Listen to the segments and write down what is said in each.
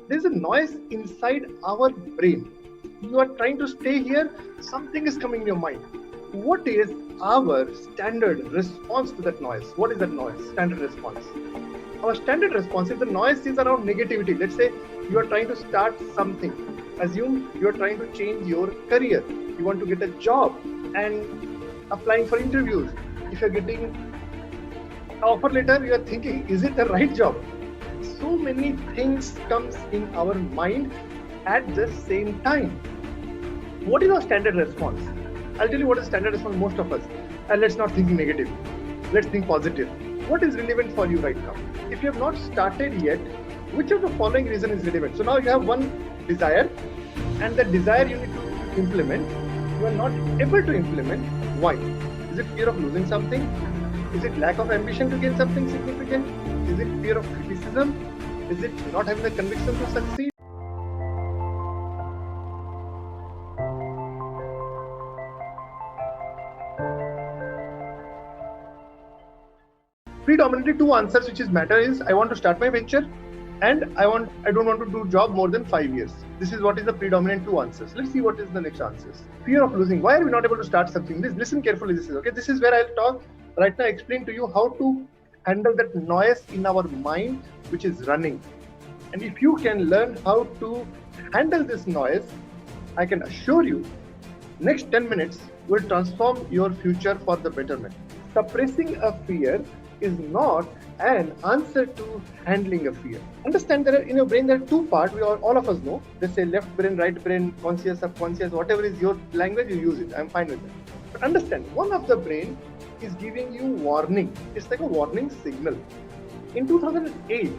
There's a noise inside our brain. You are trying to stay here, something is coming in your mind. What is our standard response to that noise? What is that noise? Standard response. Our standard response, if the noise is around negativity, let's say you are trying to start something. Assume you are trying to change your career. You want to get a job and applying for interviews. If you're getting an offer letter, you are thinking, is it the right job? So many things comes in our mind at the same time. What is our standard response? I'll tell you what is standard response most of us. And let's not think negative. Let's think positive. What is relevant for you right now? If you have not started yet, which of the following reason is relevant? So now you have one desire, and that desire you need to implement. You are not able to implement. Why? Is it fear of losing something? Is it lack of ambition to gain something significant? Is it fear of criticism? Is it not having the conviction to succeed? Predominantly two answers which is matter is I want to start my venture and I don't want to do job more than 5 years. This is what is the predominant two answers. Let's see what is the next answers. Fear of losing. Why are we not able to start something? Listen carefully. This is okay. This is where I'll talk right now. Explain to you how to handle that noise in our mind which is running. And if you can learn how to handle this noise, I can assure you, next 10 minutes will transform your future for the betterment. Suppressing a fear is not an answer to handling a fear. Understand that in your brain there are two parts. All of us know. They say left brain, right brain, conscious, subconscious, whatever is your language, you use it. I'm fine with that. But understand, one of the brain is giving you warning. It's like a warning signal. In 2008,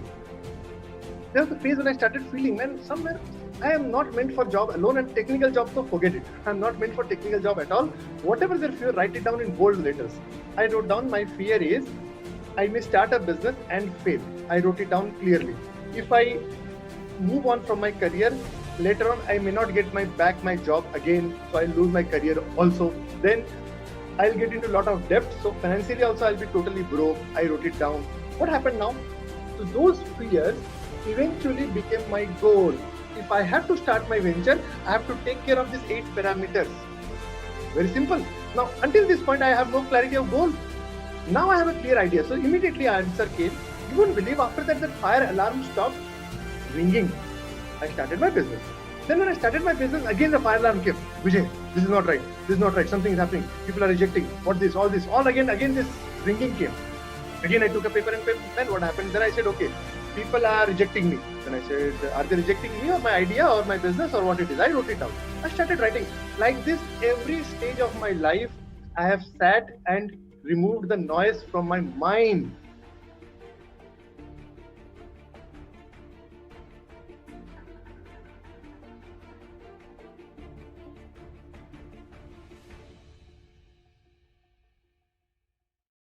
there was a phase when I started feeling, man, somewhere I am not meant for job alone, and technical job, so forget it. I'm not meant for technical job at all. Whatever their fear, write it down in bold letters. I wrote down my fear is I may start a business and fail. I wrote it down clearly. If I move on from my career, later on I may not get my job again, so I'll lose my career also. Then I'll get into a lot of debt, so financially also I'll be totally broke. I wrote it down. What happened now? So those fears eventually became my goal. If I have to start my venture, I have to take care of these 8 parameters. Very simple. Now, until this point, I have no clarity of goal. Now I have a clear idea. So immediately answer came. You won't believe, after that the fire alarm stopped ringing. I started my business. Then when I started my business, again the fire alarm came. Vijay, this is not right. This is not right. Something is happening. People are rejecting. What this? All this. All again this ringing came. Again I took a paper and pen. Then what happened? Then I said, okay, people are rejecting me. Then I said, are they rejecting me or my idea or my business or what it is? I wrote it down. I started writing. Like this, every stage of my life, I have sat and removed the noise from my mind.